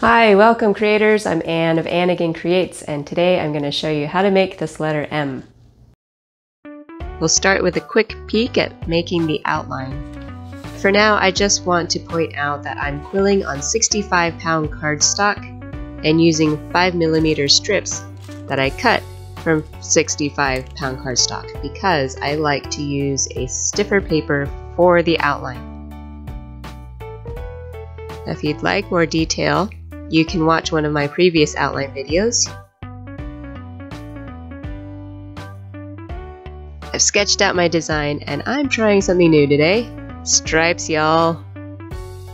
Hi, welcome creators. I'm Anne of Anne Again Creates, and today I'm going to show you how to make this letter M. We'll start with a quick peek at making the outline. For now, I just want to point out that I'm quilling on 65-pound cardstock and using 5mm strips that I cut from 65-pound cardstock because I like to use a stiffer paper for the outline. If you'd like more detail, you can watch one of my previous outline videos. I've sketched out my design and I'm trying something new today. Stripes, y'all.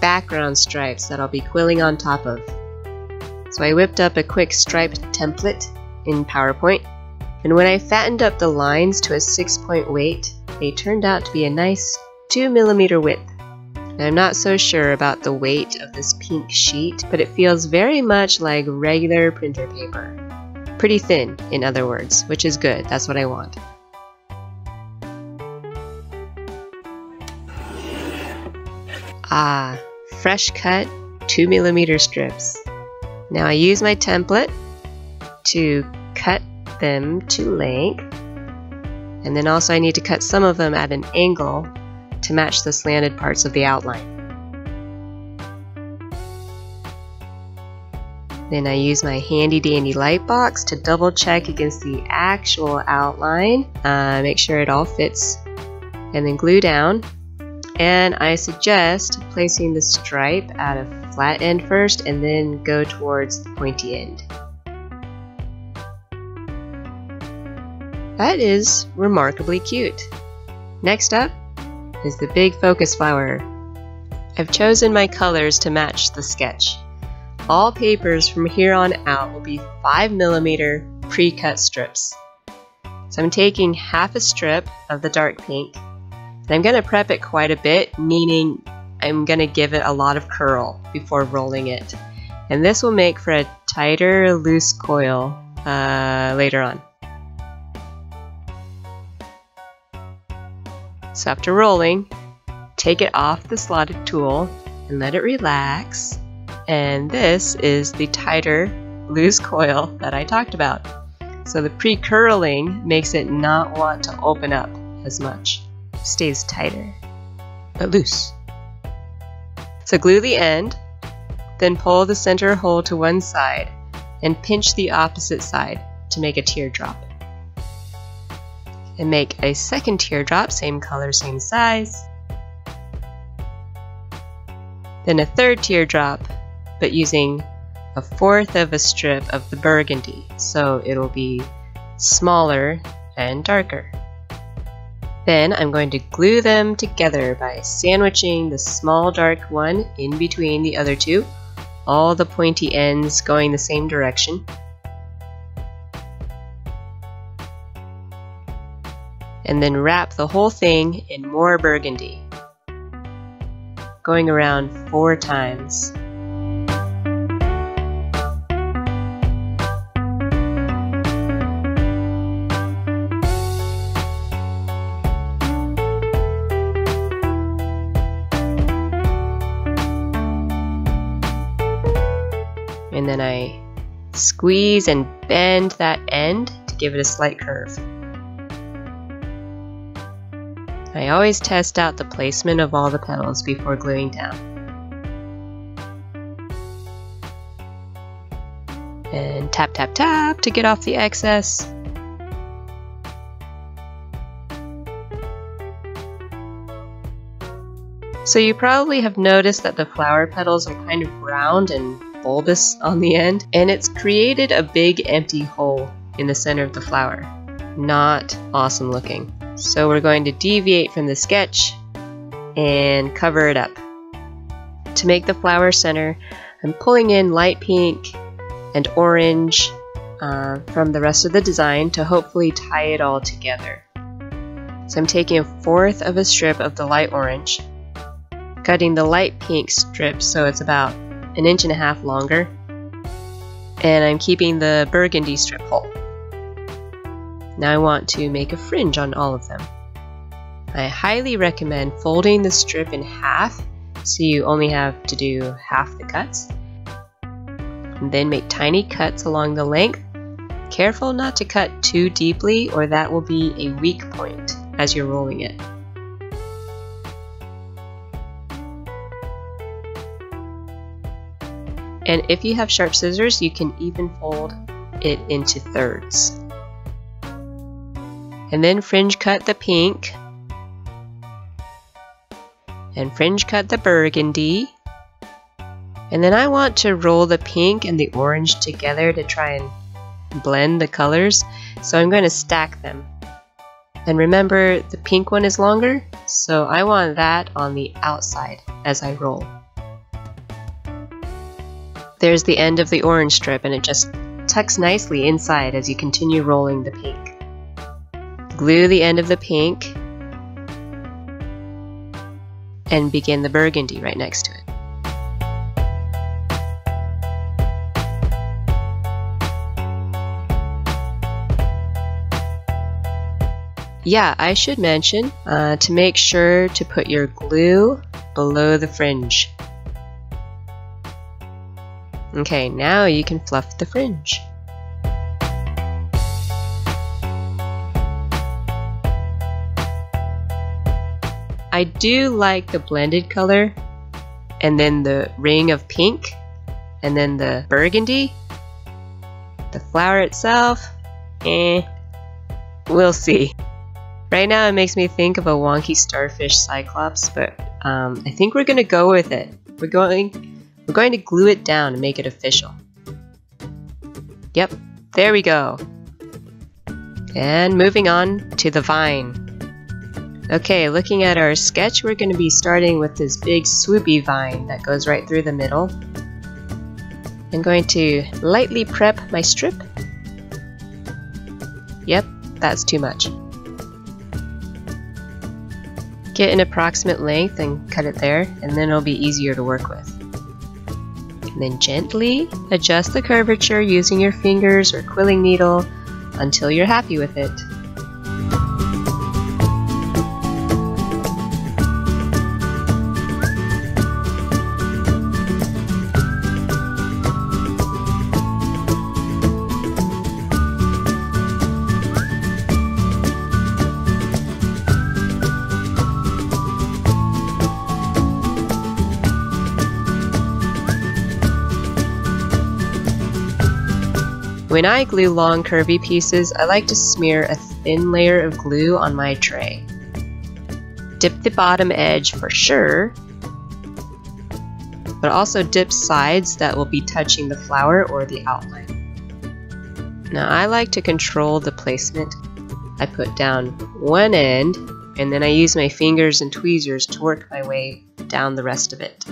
Background stripes that I'll be quilling on top of. So I whipped up a quick stripe template in PowerPoint, and when I fattened up the lines to a 6-point weight, they turned out to be a nice 2mm width. I'm not so sure about the weight of this pink sheet, but it feels very much like regular printer paper. Pretty thin, in other words, which is good. That's what I want. Ah, fresh cut 2mm strips. Now I use my template to cut them to length, and then also I need to cut some of them at an angle to match the slanted parts of the outline. Then I use my handy dandy Lightbox to double check against the actual outline, make sure it all fits, and then glue down. And I suggest placing the stripe at a flat end first and then go towards the pointy end. That is remarkably cute. Next up is the big focus flower. I've chosen my colors to match the sketch. All papers from here on out will be 5mm pre-cut strips. So I'm taking half a strip of the dark pink, and I'm going to prep it quite a bit, meaning I'm going to give it a lot of curl before rolling it. And this will make for a tighter, loose coil later on. So after rolling, take it off the slotted tool and let it relax. And this is the tighter, loose coil that I talked about. So the pre-curling makes it not want to open up as much. It stays tighter, but loose. So glue the end, then pull the center hole to one side and pinch the opposite side to make a teardrop. And make a second teardrop, same color, same size. Then a third teardrop, but using 1/4 of a strip of the burgundy, so it'll be smaller and darker. Then I'm going to glue them together by sandwiching the small dark one in between the other two, all the pointy ends going the same direction. And then wrap the whole thing in more burgundy, going around 4 times. And then I squeeze and bend that end to give it a slight curve. I always test out the placement of all the petals before gluing down. And tap, tap, tap to get off the excess. So you probably have noticed that the flower petals are kind of round and bulbous on the end, and it's created a big empty hole in the center of the flower. Not awesome looking. So we're going to deviate from the sketch and cover it up. To make the flower center, I'm pulling in light pink and orange from the rest of the design to hopefully tie it all together. So I'm taking 1/4 of a strip of the light orange, cutting the light pink strip so it's about 1.5 inches longer, and I'm keeping the burgundy strip whole. Now I want to make a fringe on all of them. I highly recommend folding the strip in half so you only have to do half the cuts. and then make tiny cuts along the length. Careful not to cut too deeply or that will be a weak point as you're rolling it. And if you have sharp scissors, you can even fold it into thirds. And then fringe cut the pink. And fringe cut the burgundy. And then I want to roll the pink and the orange together to try and blend the colors. So I'm going to stack them. And remember, the pink one is longer, so I want that on the outside as I roll. There's the end of the orange strip, and it just tucks nicely inside as you continue rolling the pink. Glue the end of the pink and begin the burgundy right next to it. Yeah, I should mention to make sure to put your glue below the fringe. Okay, now you can fluff the fringe. I do like the blended color, and then the ring of pink, and then the burgundy. The flower itself, we'll see. Right now it makes me think of a wonky starfish cyclops, but I think we're gonna go with it. We're going to glue it down and make it official. Yep, there we go. And moving on to the vine. Okay, looking at our sketch, we're going to be starting with this big swoopy vine that goes right through the middle. I'm going to lightly prep my strip. Yep, that's too much. Get an approximate length and cut it there, and then it'll be easier to work with. And then gently adjust the curvature using your fingers or quilling needle until you're happy with it. When I glue long curvy pieces, I like to smear a thin layer of glue on my tray. Dip the bottom edge for sure, but also dip sides that will be touching the flower or the outline. Now I like to control the placement. I put down one end, and then I use my fingers and tweezers to work my way down the rest of it.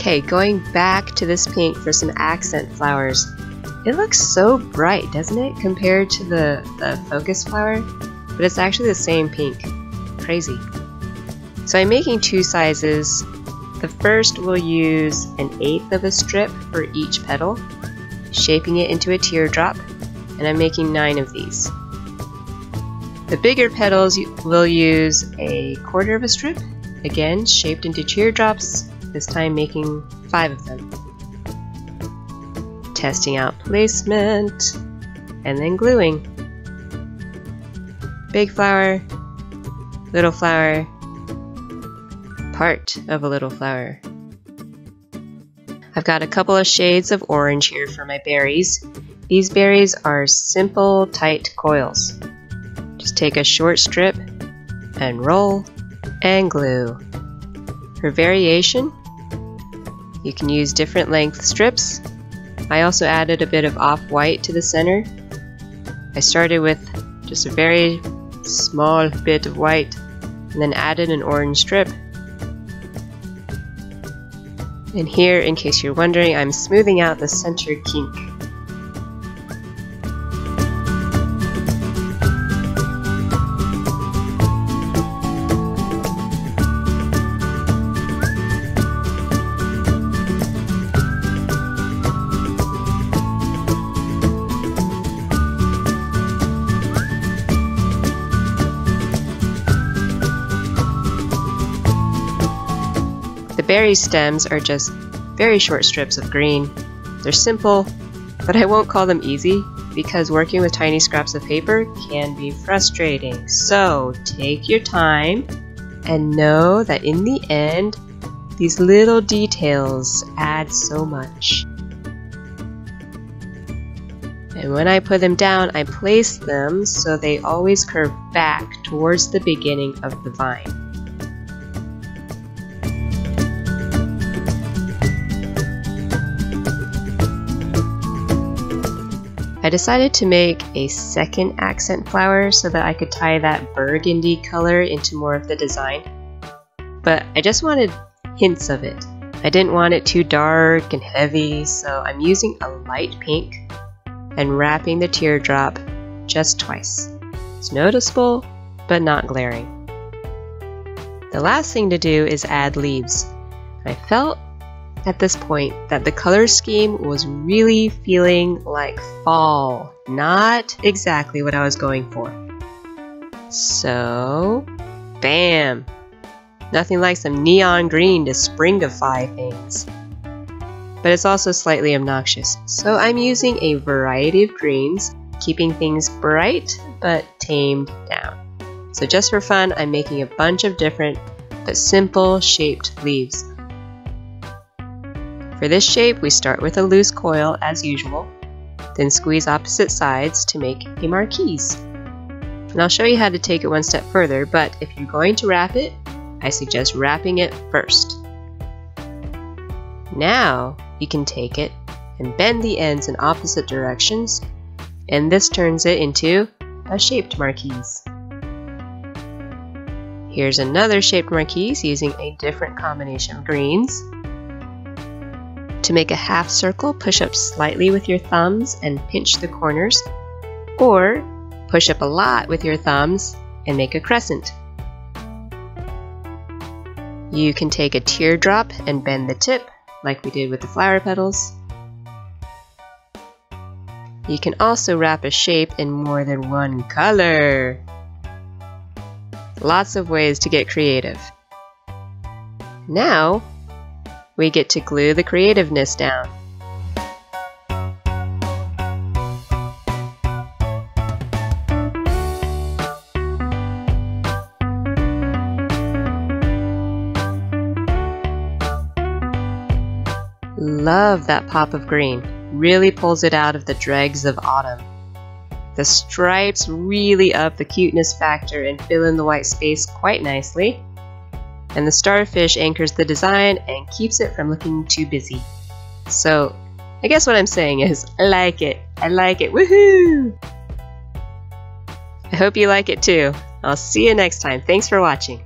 Okay, going back to this pink for some accent flowers. It looks so bright, doesn't it, compared to the focus flower? But it's actually the same pink. Crazy. So I'm making two sizes. The first will use 1/8 of a strip for each petal, shaping it into a teardrop, and I'm making 9 of these. The bigger petals will use 1/4 of a strip, again shaped into teardrops, this time making 5 of them. Testing out placement, and then gluing. Big flower, little flower, part of a little flower. I've got a couple of shades of orange here for my berries. These berries are simple, tight coils. Just take a short strip and roll and glue. For variation, you can use different length strips. I also added a bit of off-white to the center. I started with just a very small bit of white, and then added an orange strip. And here, in case you're wondering, I'm smoothing out the center kink. The berry stems are just very short strips of green. They're simple, but I won't call them easy because working with tiny scraps of paper can be frustrating. So take your time and know that in the end, these little details add so much. And when I put them down, I place them so they always curve back towards the beginning of the vine. I decided to make a second accent flower so that I could tie that burgundy color into more of the design. But I just wanted hints of it. I didn't want it too dark and heavy, so I'm using a light pink and wrapping the teardrop just twice. It's noticeable, but not glaring. The last thing to do is add leaves. I felt at this point that the color scheme was really feeling like fall, not exactly what I was going for. So, bam! Nothing like some neon green to springify things. But it's also slightly obnoxious, so I'm using a variety of greens, keeping things bright but tamed down. So just for fun, I'm making a bunch of different but simple shaped leaves. For this shape, we start with a loose coil as usual, then squeeze opposite sides to make a marquise. And I'll show you how to take it one step further, but if you're going to wrap it, I suggest wrapping it first. Now you can take it and bend the ends in opposite directions, and this turns it into a shaped marquise. Here's another shaped marquise using a different combination of greens. To make a half circle, push up slightly with your thumbs and pinch the corners, or push up a lot with your thumbs and make a crescent. You can take a teardrop and bend the tip, like we did with the flower petals. You can also wrap a shape in more than one color. Lots of ways to get creative. Now, we get to glue the creativeness down. Love that pop of green. Really pulls it out of the dregs of autumn. The stripes really up the cuteness factor and fill in the white space quite nicely. And the starfish anchors the design and keeps it from looking too busy. So, I guess what I'm saying is, I like it. I like it. Woohoo! I hope you like it too. I'll see you next time. Thanks for watching.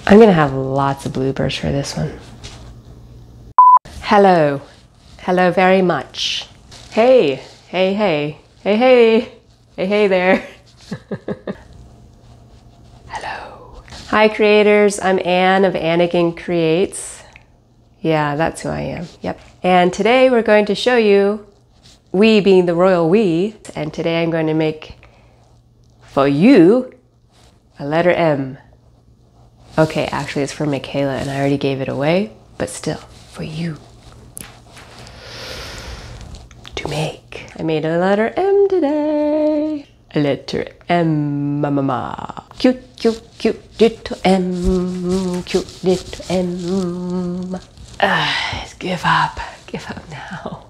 I'm gonna have lots of bloopers for this one. Hello. Hello very much. Hey. Hey, hey. Hey, hey. Hey, hey there. Hello. Hi creators, I'm Anne of Anakin Creates. Yeah, that's who I am. Yep. And today we're going to show you, we being the royal we, and today I'm going to make for you a letter M. Okay, actually it's for Michaela and I already gave it away, but still, for you to make. I made a letter M today. A letter M, mama. Cute, cute, cute little M, cute little M. Give up now.